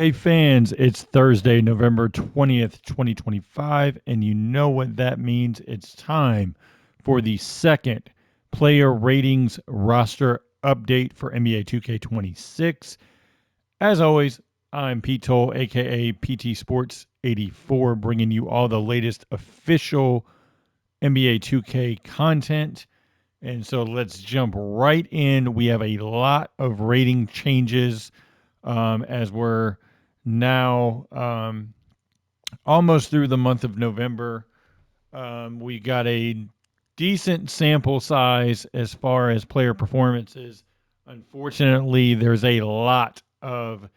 Hey fans, it's Thursday, November 20th, 2025, and you know what that means. It's time for the second player ratings roster update for NBA 2K26. As always, I'm Pete Toll, aka PT Sports 84, bringing you all the latest official NBA 2K content. And so let's jump right in. We have a lot of rating changes as we're now almost through the month of November. We got a decent sample size as far as player performances. Unfortunately, there's a lot of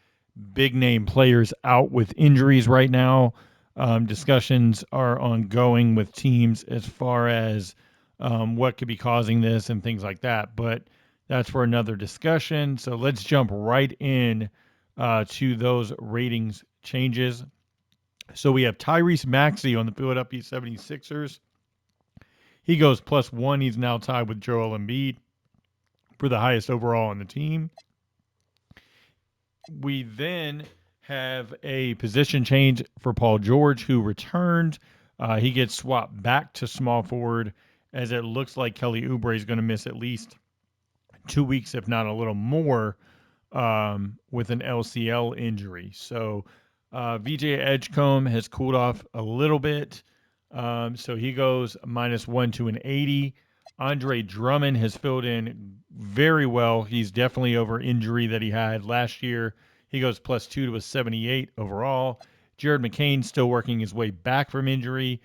big name players out with injuries right now. Discussions are ongoing with teams as far as what could be causing this and things like that. But that's for another discussion. So let's jump right in to those ratings changes. So we have Tyrese Maxey on the Philadelphia 76ers. He goes +1. He's now tied with Joel Embiid for the highest overall on the team. We then have a position change for Paul George, who returned. He gets swapped back to small forward, as it looks like Kelly Oubre is going to miss at least 2 weeks, if not a little more, with an LCL injury. So VJ Edgecombe has cooled off a little bit. So he goes -1 to an 80. Andre Drummond has filled in very well. He's definitely over injury that he had last year. He goes +2 to a 78 overall. Jared McCain still working his way back from injury.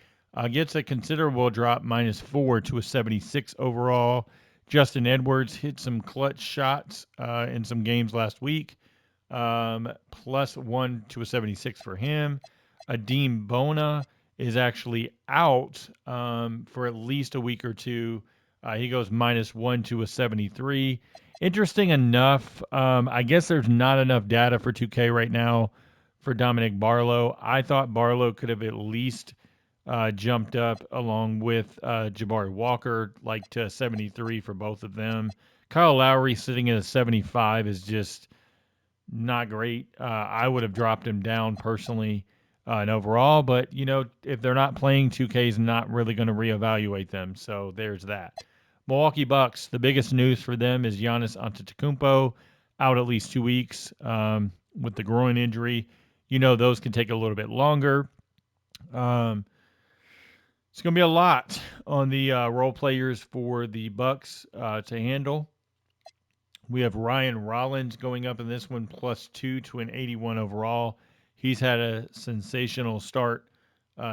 Gets a considerable drop, -4 to a 76 overall. Justin Edwards hit some clutch shots in some games last week. +1 to a 76 for him. Adeem Bona is actually out for at least a week or two. He goes -1 to a 73. Interesting enough, I guess there's not enough data for 2K right now for Dominic Barlow. I thought Barlow could have at least jumped up along with Jabari Walker, like to 73 for both of them. Kyle Lowry sitting at a 75 is just not great. I would have dropped him down personally and overall, but if they're not playing, 2K is not really going to reevaluate them. So there's that. Milwaukee Bucks. The biggest news for them is Giannis Antetokounmpo out at least 2 weeks with the groin injury. Those can take a little bit longer. Um, it's going to be a lot on the role players for the Bucks to handle. We have Ryan Rollins going up in this one +2 to an 81 overall. He's had a sensational start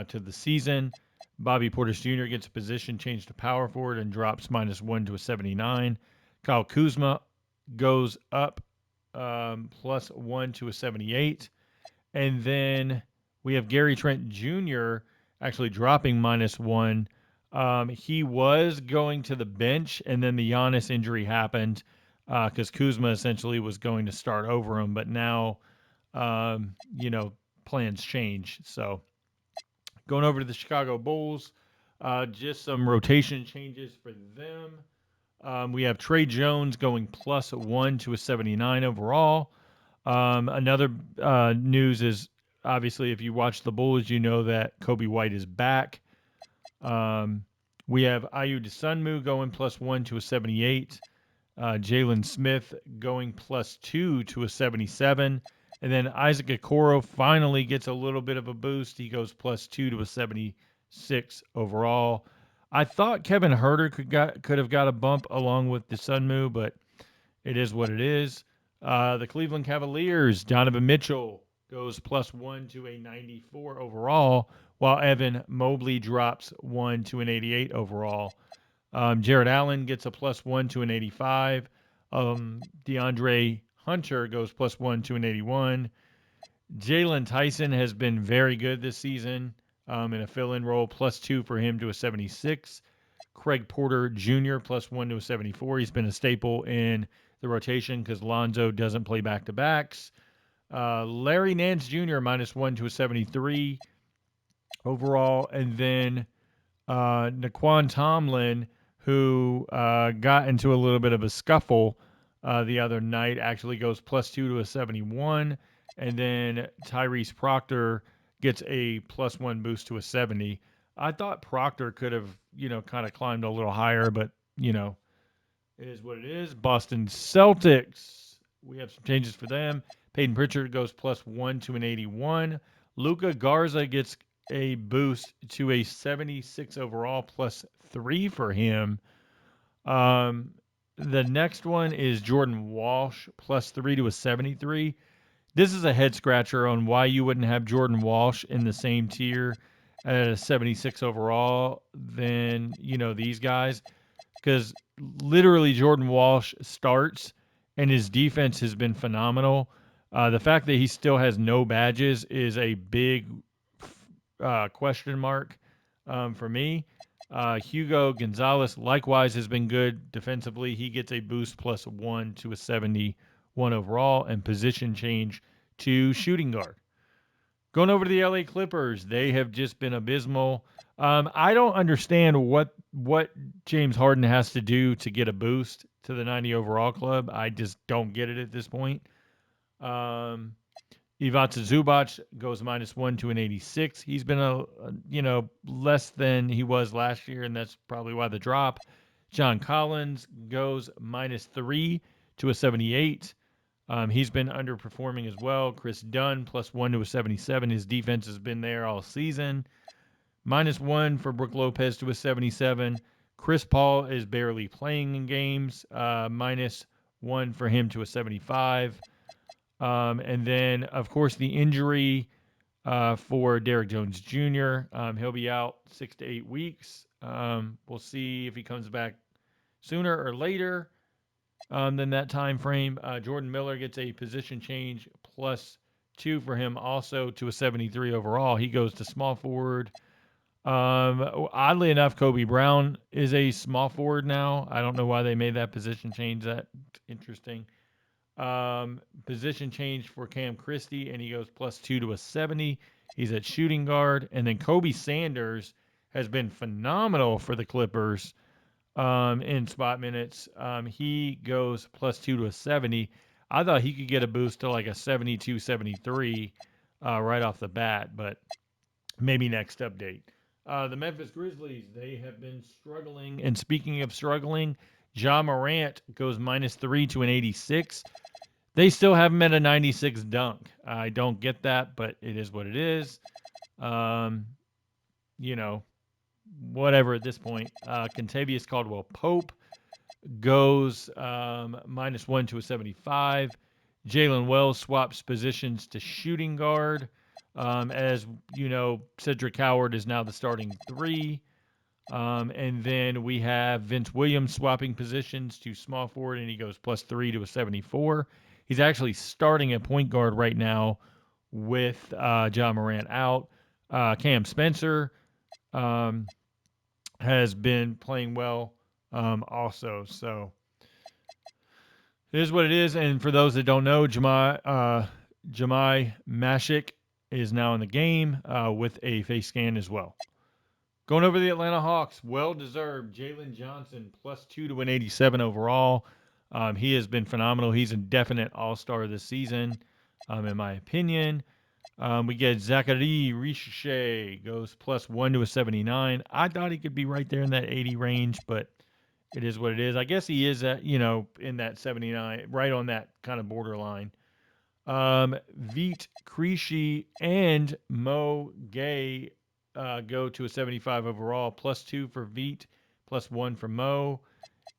to the season. Bobby Portis Jr. gets a position change to power forward and drops -1 to a 79. Kyle Kuzma goes up +1 to a 78. And then we have Gary Trent Jr. actually dropping -1. He was going to the bench, and then the Giannis injury happened because Kuzma essentially was going to start over him. But now, plans change. So going over to the Chicago Bulls, just some rotation changes for them. We have Trey Jones going +1 to a 79 overall. Another news is obviously if you watch the Bulls, you know that Kobe White is back. We have Ayu Desunmu going +1 to a 78. Jalen Smith going +2 to a 77. And then Isaac Okoro finally gets a little bit of a boost. He goes +2 to a 76 overall. I thought Kevin Herter could have got a bump along with Desunmu, but it is what it is. The Cleveland Cavaliers, Donovan Mitchell goes +1 to a 94 overall, while Evan Mobley drops 1 to an 88 overall. Jared Allen gets a +1 to an 85. DeAndre Hunter goes +1 to an 81. Jalen Tyson has been very good this season in a fill-in role, +2 for him to a 76. Craig Porter Jr. +1 to a 74. He's been a staple in the rotation because Lonzo doesn't play back-to-backs. Larry Nance Jr. -1 to a 73 overall. And then Naquan Tomlin, who got into a little bit of a scuffle the other night, actually goes +2 to a 71. And then Tyrese Proctor gets a +1 boost to a 70. I thought Proctor could have, kind of climbed a little higher, but, it is what it is. Boston Celtics. We have some changes for them. Peyton Pritchard goes +1 to an 81. Luca Garza gets a boost to a 76 overall, +3 for him. Um, the next one is Jordan Walsh, +3 to a 73. This is a head scratcher on why you wouldn't have Jordan Walsh in the same tier at a 76 overall than, these guys. Because literally Jordan Walsh starts and his defense has been phenomenal. The fact that he still has no badges is a big question mark for me. Hugo Gonzalez likewise has been good defensively. He gets a boost +1 to a 71 overall and position change to shooting guard. Going over to the LA Clippers, they have just been abysmal. I don't understand what James Harden has to do to get a boost to the 90 overall club. I just don't get it at this point. Ivica Zubac goes -1 to an 86. He's been less than he was last year, and that's probably why the drop. John Collins goes -3 to a 78. He's been underperforming as well. Chris Dunn +1 to a 77. His defense has been there all season. -1 for Brook Lopez to a 77. Chris Paul is barely playing in games. -1 for him to a 75. And then, of course, the injury for Derrick Jones Jr. He'll be out 6 to 8 weeks. We'll see if he comes back sooner or later than that time frame. Jordan Miller gets a position change +2 for him, also to a 73 overall. He goes to small forward. Oddly enough, Kobe Brown is a small forward now. I don't know why they made that position change. That interesting. Position change for Cam Christie, and he goes +2 to a 70. He's at shooting guard. And then Kobe Sanders has been phenomenal for the Clippers in spot minutes. He goes +2 to a 70. I thought he could get a boost to like a 72, 73 right off the bat, but maybe next update. The Memphis Grizzlies, they have been struggling. And speaking of struggling, Ja Morant goes -3 to an 86. They still haven't met a 96 dunk. I don't get that, but it is what it is. You know, whatever at this point. Contavious Caldwell Pope goes -1 to a 75. Jalen Wells swaps positions to shooting guard. As you know, Cedric Howard is now the starting 3. And then we have Vince Williams swapping positions to small forward, and he goes +3 to a 74. He's actually starting at point guard right now with Ja Morant out. Cam Spencer has been playing well also. So it is what it is. And for those that don't know, Jahmai Mashik is now in the game with a face scan as well. Going over the Atlanta Hawks, well-deserved. Jalen Johnson +2 to an 87 overall. He has been phenomenal. He's a definite all-star this season, in my opinion. We get Zachary Richer goes +1 to a 79. I thought he could be right there in that 80 range, but it is what it is. I guess he is at, in that 79, right on that kind of borderline. Veet Creasy and Mo Gay go to a 75 overall, +2 for Veet, +1 for Mo.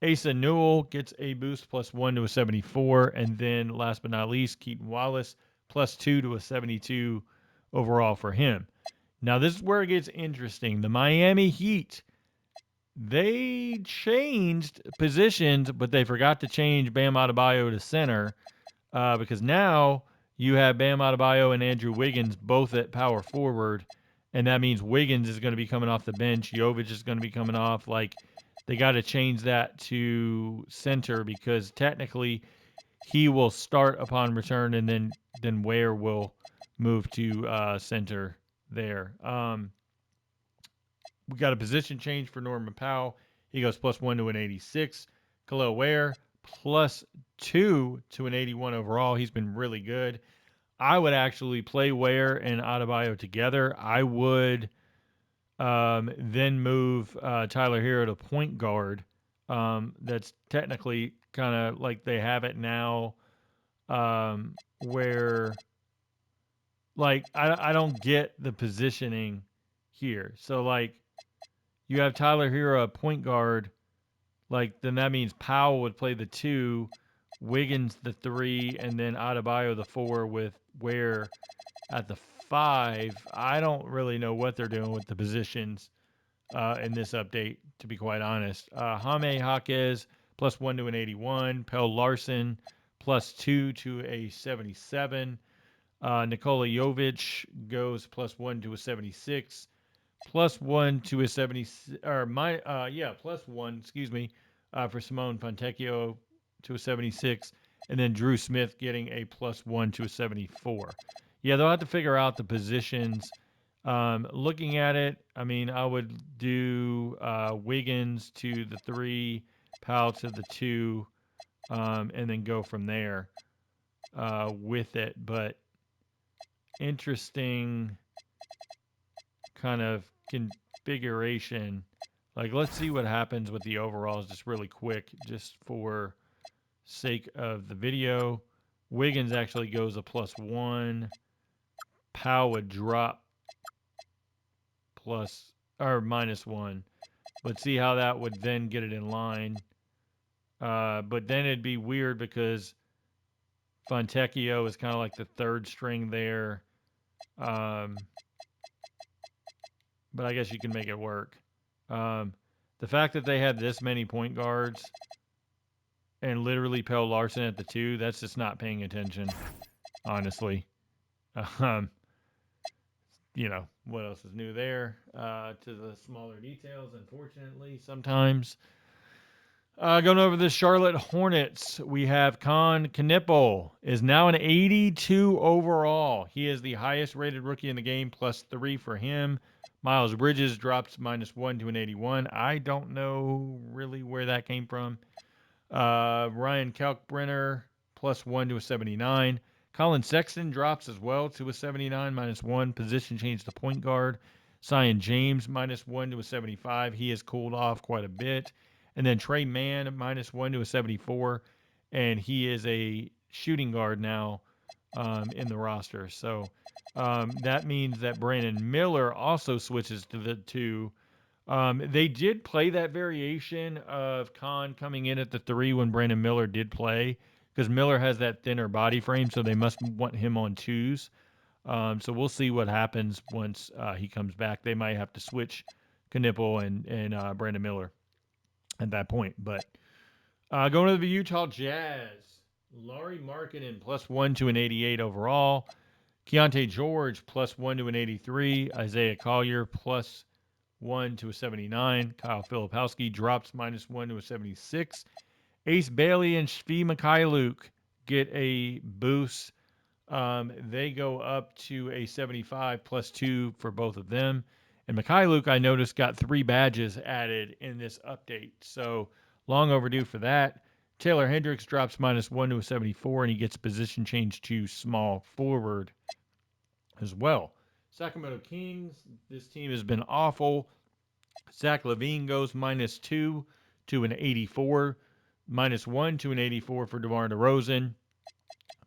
Asa Newell gets a boost, +1 to a 74. And then last but not least, Keaton Wallace, +2 to a 72 overall for him. Now, this is where it gets interesting. The Miami Heat, they changed positions, but they forgot to change Bam Adebayo to center because now you have Bam Adebayo and Andrew Wiggins both at power forward, and that means Wiggins is going to be coming off the bench. Jovic is going to be coming off. Like, they got to change that to center because technically he will start upon return, and then Ware will move to center there. We got a position change for Norman Powell. He goes +1 to an 86. Khalil Ware +2 to an 81 overall. He's been really good. I would actually play Ware and Adebayo together. I would then move Tyler Hero to point guard. That's technically kind of like they have it now, where like I don't get the positioning here. So like you have Tyler Hero at point guard, like then that means Powell would play the 2, Wiggins the 3, and then Adebayo the 4 with Ware at the 5. I don't really know what they're doing with the positions in this update, to be quite honest. Jaime Jaquez +1 to an 81. Pell Larson +2 to a 77. Nikola Jovic goes +1 to a 76. +1 to a 70, or +1, excuse me, for Simone Fontecchio to a 76, and then Drew Smith getting a +1 to a 74. Yeah, they'll have to figure out the positions. Looking at it, I mean, I would do Wiggins to the 3, Powell to the 2, and then go from there with it. But interesting kind of configuration. Like, let's see what happens with the overalls just really quick, just for sake of the video. Wiggins actually goes a +1. Powell would drop plus or -1. But see how that would then get it in line. But then it'd be weird because Fontecchio is kind of like the third string there. But I guess you can make it work. The fact that they had this many point guards and literally Pell Larson at the 2, that's just not paying attention, honestly. Um, what else is new there? To the smaller details, unfortunately, sometimes. Going over the Charlotte Hornets, we have Con Knippel is now an 82 overall. He is the highest rated rookie in the game, +3 for him. Miles Bridges drops -1 to an 81. I don't know really where that came from. Ryan Kalkbrenner +1 to a 79. Colin Sexton drops as well to a 79, -1. Position change to point guard. Zion James -1 to a 75. He has cooled off quite a bit. And then Trey Mann -1 to a 74. And he is a shooting guard now in the roster. So that means that Brandon Miller also switches to the 2. They did play that variation of Khan coming in at the 3 when Brandon Miller did play, because Miller has that thinner body frame, so they must want him on 2s. So we'll see what happens once he comes back. They might have to switch Knippel and Brandon Miller at that point. But going to the Utah Jazz, Lauri Markkanen +1 to an 88 overall. Keontae George +1 to an 83. Isaiah Collier +1 to a 79. Kyle Filipowski drops -1 to a 76. Ace Bailey and Shvi Mikhailuk get a boost. They go up to a 75 +2 for both of them. And Mikhailuk, I noticed, got 3 badges added in this update. So long overdue for that. Taylor Hendricks drops -1 to a 74, and he gets position change to small forward as well. Sacramento Kings, this team has been awful. Zach LaVine goes -2 to an 84, -1 to an 84 for DeMar DeRozan.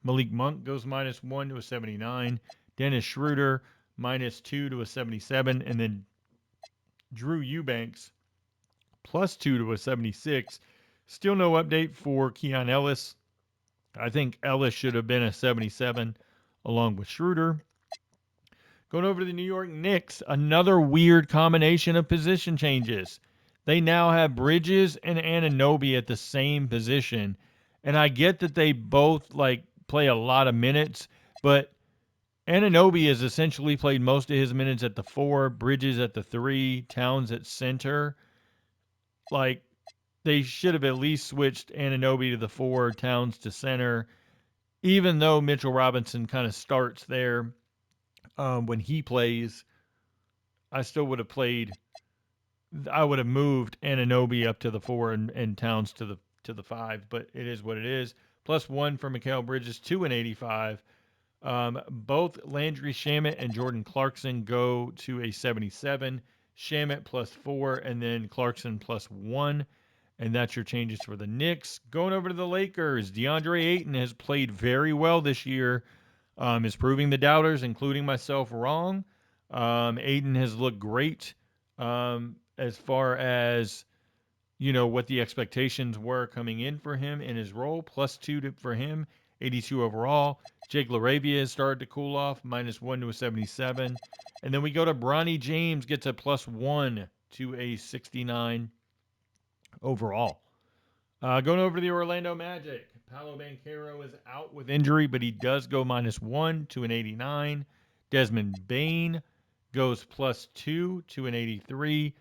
Malik Monk goes -1 to a 79. Dennis Schroeder -2 to a 77, and then Drew Eubanks +2 to a 76. Still no update for Keon Ellis. I think Ellis should have been a 77 along with Schroeder. Going over to the New York Knicks, another weird combination of position changes. They now have Bridges and Anunoby at the same position. And I get that they both play a lot of minutes, but Anunoby has essentially played most of his minutes at the 4, Bridges at the 3, Towns at center. Like, they should have at least switched Anunoby to the 4, Towns to center, even though Mitchell Robinson kind of starts there. When he plays, I still would have played. I would have moved Anunoby up to the 4 and Towns to the 5, but it is what it is. +1 for Mikal Bridges to an 85. Both Landry Shamet and Jordan Clarkson go to a 77. Shamet +4, and then Clarkson +1. And that's your changes for the Knicks. Going over to the Lakers, DeAndre Ayton has played very well this year. Is proving the doubters, including myself, wrong. Ayton has looked great as far as what the expectations were coming in for him in his role. +2 for him, 82 overall. Jake LaRavia has started to cool off, -1 to a 77. And then we go to Bronny James, gets a +1 to a 69 overall. Going over to the Orlando Magic, Paolo Banchero is out with injury, but he does go -1 to an 89. Desmond Bain goes +2 to an 83.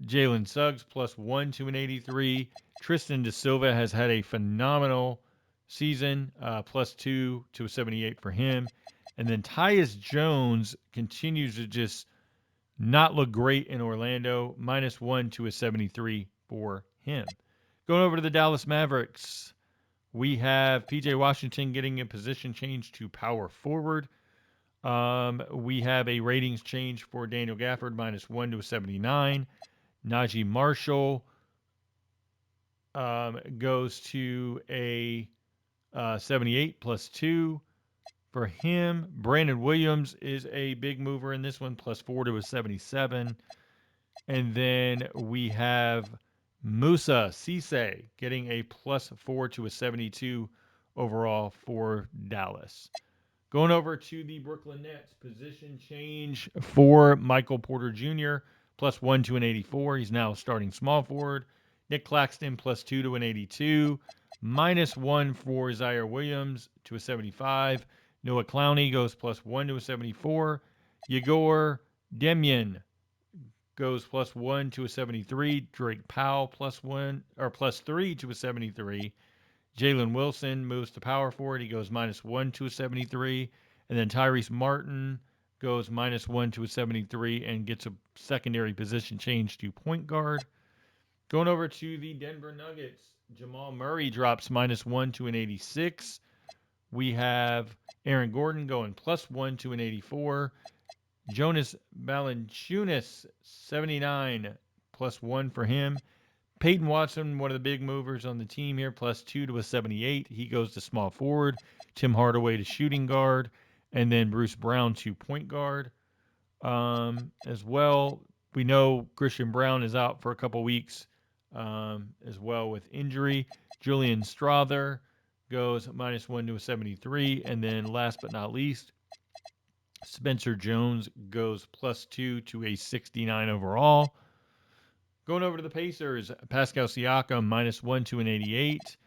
Jalen Suggs +1 to an 83. Tristan Da Silva has had a phenomenal season, +2 to a 78 for him. And then Tyus Jones continues to just not look great in Orlando, -1 to a 73 for him. Going over to the Dallas Mavericks, we have PJ Washington getting a position change to power forward. We have a ratings change for Daniel Gafford, -1 to a 79. Najee Marshall goes to a 78 +2 for him. Brandon Williams is a big mover in this one, +4 to a 77. And then we have Musa Cisse getting a +4 to a 72 overall for Dallas. Going over to the Brooklyn Nets, position change for Michael Porter Jr., +1 to an 84. He's now starting small forward. Nick Claxton +2 to an 82. -1 for Zaire Williams to a 75. Noah Clowney goes +1 to a 74. Yegor Demyan goes +1 to a 73. Drake Powell +3 to a 73. Jalen Wilson moves to power forward. He goes -1 to a 73. And then Tyrese Martin goes -1 to a 73 and gets a secondary position change to point guard. Going over to the Denver Nuggets, Jamal Murray drops -1 to an 86. We have Aaron Gordon going +1 to an 84. Jonas Valanciunas, 79, +1 for him. Peyton Watson, one of the big movers on the team here, +2 to a 78. He goes to small forward. Tim Hardaway to shooting guard. And then Bruce Brown to point guard. As well, we know Christian Brown is out for a couple weeks as well with injury. Julian Strawther goes -1 to a 73. And then last but not least, Spencer Jones goes +2 to a 69 overall. Going over to the Pacers, Pascal Siakam -1 to an 88.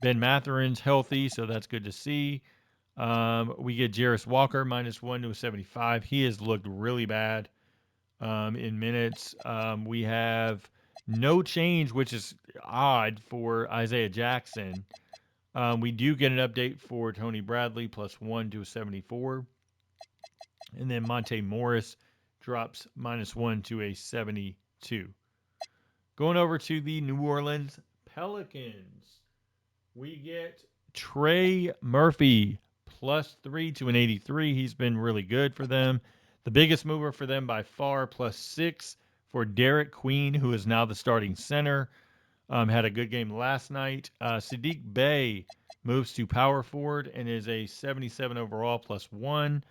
Ben Matherin's healthy, so that's good to see. We get Jarris Walker -1 to a 75. He has looked really bad in minutes. We have no change, which is odd for Isaiah Jackson. We do get an update for Tony Bradley +1 to a 74. And then Monte Morris drops -1 to a 72. Going over to the New Orleans Pelicans, we get Trey Murphy +3 to an 83. He's been really good for them. The biggest mover for them by far, +6 for Derek Queen, who is now the starting center. Had a good game last night. Saddiq Bey moves to power forward and is a 77 overall, +1.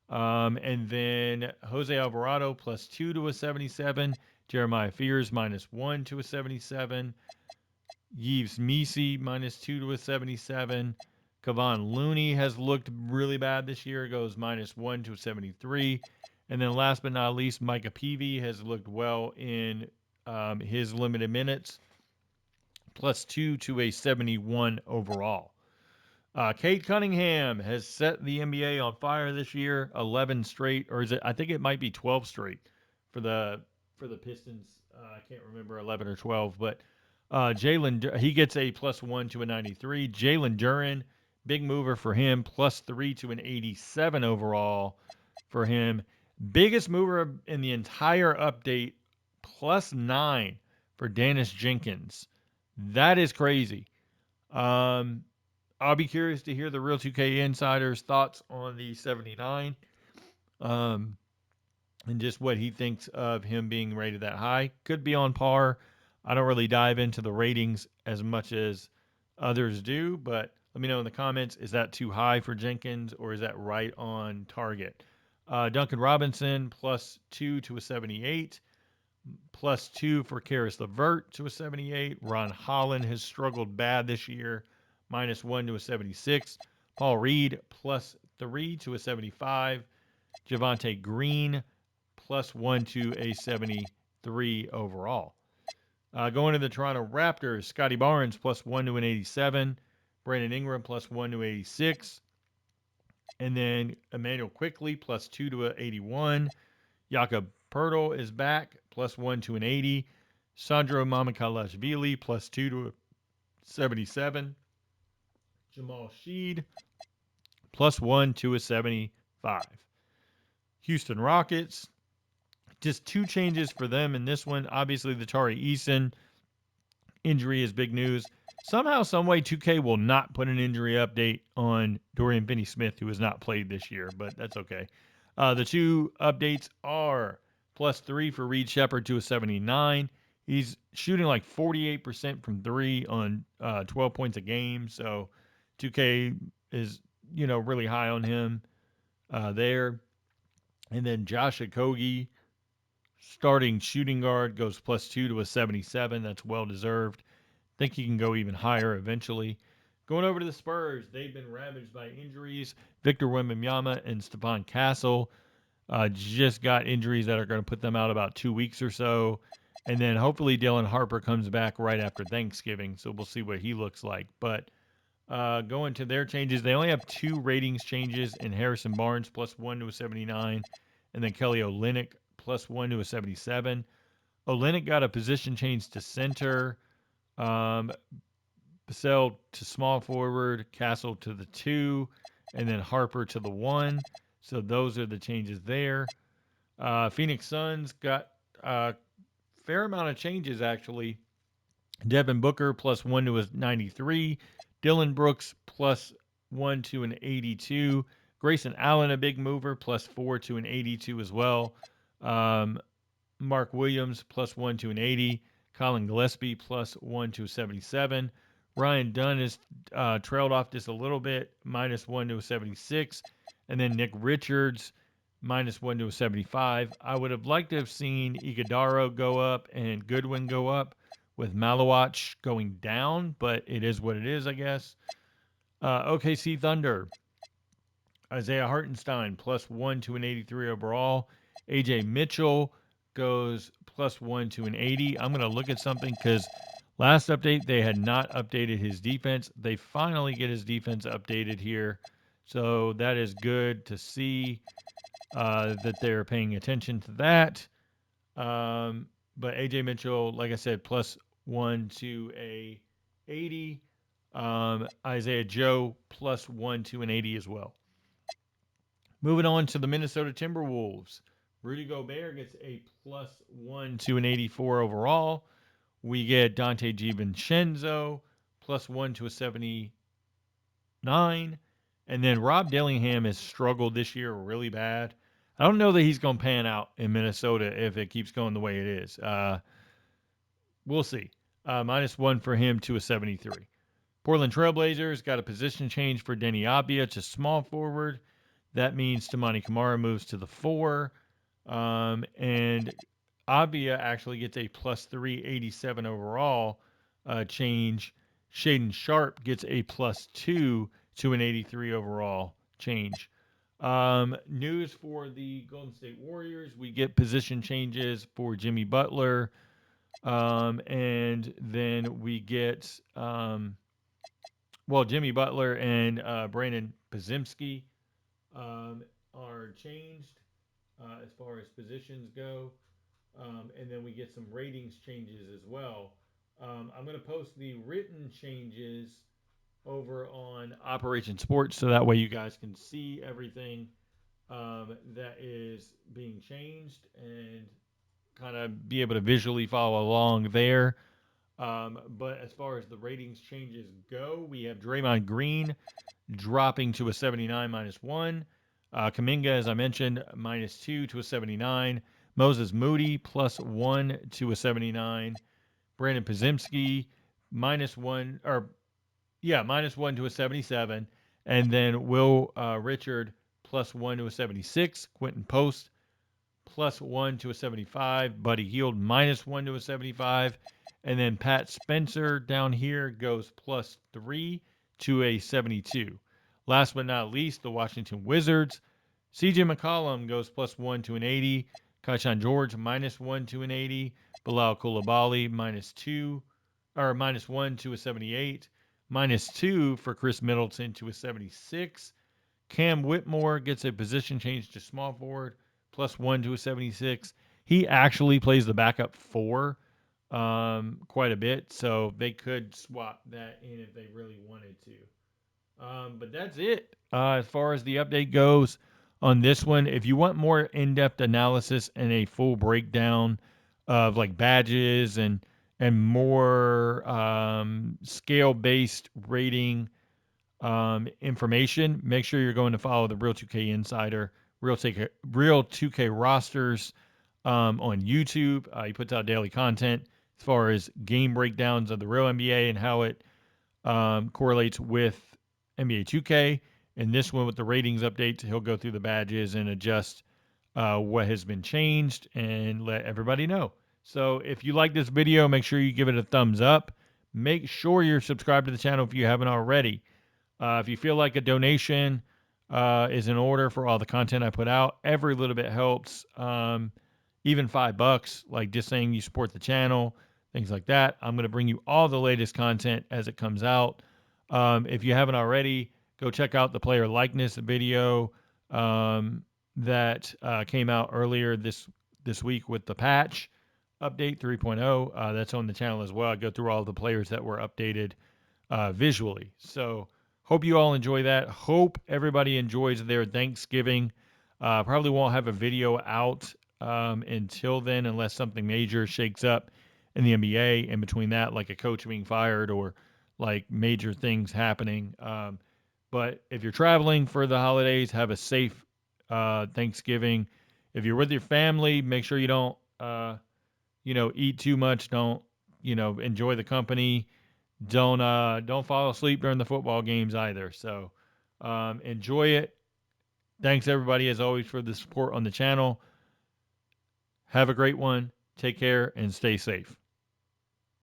And then Jose Alvarado +2 to a 77. Jeremiah Fears -1 to a 77. Yves Missi -2 to a 77. Kevon Looney has looked really bad this year. Goes -1 to a 73. And then last but not least, Micah Peavy has looked well in his limited minutes. +2 to a 71 overall. Cade Cunningham has set the NBA on fire this year. 11 straight, or is it? I think it might be 12 straight for the Pistons. I can't remember 11 or 12, but Jalen he gets a +1 to a 93. Jalen Duren, big mover for him, +3 to an 87 overall for him. Biggest mover in the entire update, +9 for Dennis Jenkins. That is crazy. I'll be curious to hear the Real 2K Insider's thoughts on the 79, um, and just what he thinks of him being rated that high. Could be on par. I don't really dive into the ratings as much as others do, but let me know in the comments, is that too high for Jenkins or is that right on target? Duncan Robinson +2 to a 78, +2 for Karis LeVert to a 78. Ron Holland has struggled bad this year, -1 to a 76. Paul Reed +3 to a 75. Javonte Green +1 to a 73 overall. Going to the Toronto Raptors, Scotty Barnes +1 to an 87. Brandon Ingram +1 to 86. And then Emmanuel Quickley +2 to an 81. Jakob Pertl is back, +1 to an 80. Sandro Mamukelashvili +2 to a 77. Jamal Sheed +1 to a 75. Houston Rockets, just two changes for them in this one. Obviously, the Tari Eason injury is big news. Somehow, someway, 2K will not put an injury update on Dorian Finney-Smith, who has not played this year, but that's okay. The two updates are +3 for Reed Shepard to a 79. He's shooting like 48% from three on 12 points a game, so 2K is really high on him there. And then Josh Okogie, starting shooting guard, goes +2 to a 77. That's well deserved. Think he can go even higher eventually. Going over to the Spurs, they've been ravaged by injuries. Victor Wembanyama and Stephon Castle just got injuries that are going to put them out about 2 weeks or so. And then hopefully Dylan Harper comes back right after Thanksgiving, so we'll see what he looks like. But going to their changes, they only have two ratings changes in Harrison Barnes +1 to a 79, and then Kelly Olynyk +1 to a 77. Olynyk got a position change to center. Basel to small forward, Castle to the 2, and then Harper to the 1. So those are the changes there. Phoenix Suns got a fair amount of changes, actually. Devin Booker +1 to a 93. Dylan Brooks +1 to an 82. Grayson Allen, a big mover, +4 to an 82 as well. Mark Williams +1 to an 80. Colin Gillespie +1 to a 77. Ryan Dunn is trailed off just a little bit, -1 to a 76. And then Nick Richards, -1 to a 75. I would have liked to have seen Iguodala go up and Goodwin go up, with Malawach going down, but it is what it is, I guess. OKC Thunder, Isaiah Hartenstein +1 to an 83 overall. AJ Mitchell goes +1 to an 80. I'm going to look at something because last update they had not updated his defense. They finally get his defense updated here, so that is good to see that they're paying attention to that. But AJ Mitchell, like I said, +1 to a 80. Isaiah Joe +1 to an 80 as well. Moving on to the Minnesota Timberwolves. Rudy Gobert gets a +1 to an 84 overall. We get Dante DiVincenzo +1 to a 79. And then Rob Dillingham has struggled this year really bad. I don't know that he's going to pan out in Minnesota if it keeps going the way it is. We'll see. -1 for him to a 73. Portland Trailblazers got a position change for Denny Abia to small forward. That means Tamani Kamara moves to the 4. And Abia actually gets a +387 overall change. Shaden Sharp gets a +2 to an 83 overall change. News for the Golden State Warriors. We get position changes for Jimmy Butler. And then we get, Jimmy Butler and Brandon Podziemski are changed as far as positions go. And then we get some ratings changes as well. I'm going to post the written changes over on Operation Sports so that way you guys can see everything that is being changed and kind of be able to visually follow along there. But as far as the ratings changes go, we have Draymond Green dropping to a 79 -1. Kaminga, as I mentioned, -2 to a 79. Moses Moody +1 to a 79. Brandon Podziemski -1 or -1 to a 77. And then Will Richard +1 to a 76. Quentin Post +1 to a 75. Buddy Hield -1 to a 75. And then Pat Spencer down here goes +3 to a 72. Last but not least, the Washington Wizards. CJ McCollum goes +1 to an 80. Kaishan George -1 to an 80. Bilal Coulibaly -2 or -1 to a 78. -2 for Chris Middleton to a 76. Cam Whitmore gets a position change to small forward, +1 to a 76. He actually plays the backup 4 quite a bit, so they could swap that in if they really wanted to. But that's it as far as the update goes on this one. If you want more in-depth analysis and a full breakdown of like badges and more scale-based rating information, make sure you're going to follow the Real 2K Insider, Real 2K Rosters on YouTube. He puts out daily content as far as game breakdowns of the real NBA and how it correlates with NBA 2K. And this one with the ratings updates, he'll go through the badges and adjust what has been changed and let everybody know. So if you like this video, make sure you give it a thumbs up. Make sure you're subscribed to the channel if you haven't already. If you feel like a donation is in order for all the content I put out, every little bit helps. Even $5, like just saying you support the channel, things like that. I'm going to bring you all the latest content as it comes out. If you haven't already, go check out the player likeness video that came out earlier this week with the patch update 3.0. That's on the channel as well. I go through all the players that were updated visually. So hope you all enjoy that. Hope everybody enjoys their Thanksgiving. Probably won't have a video out until then, unless something major shakes up in the NBA. In between that, like a coach being fired or like major things happening. But if you're traveling for the holidays, have a safe Thanksgiving. If you're with your family, make sure you don't, eat too much. Don't, enjoy the company. Don't fall asleep during the football games either. So enjoy it. Thanks everybody as always for the support on the channel. Have a great one. Take care and stay safe.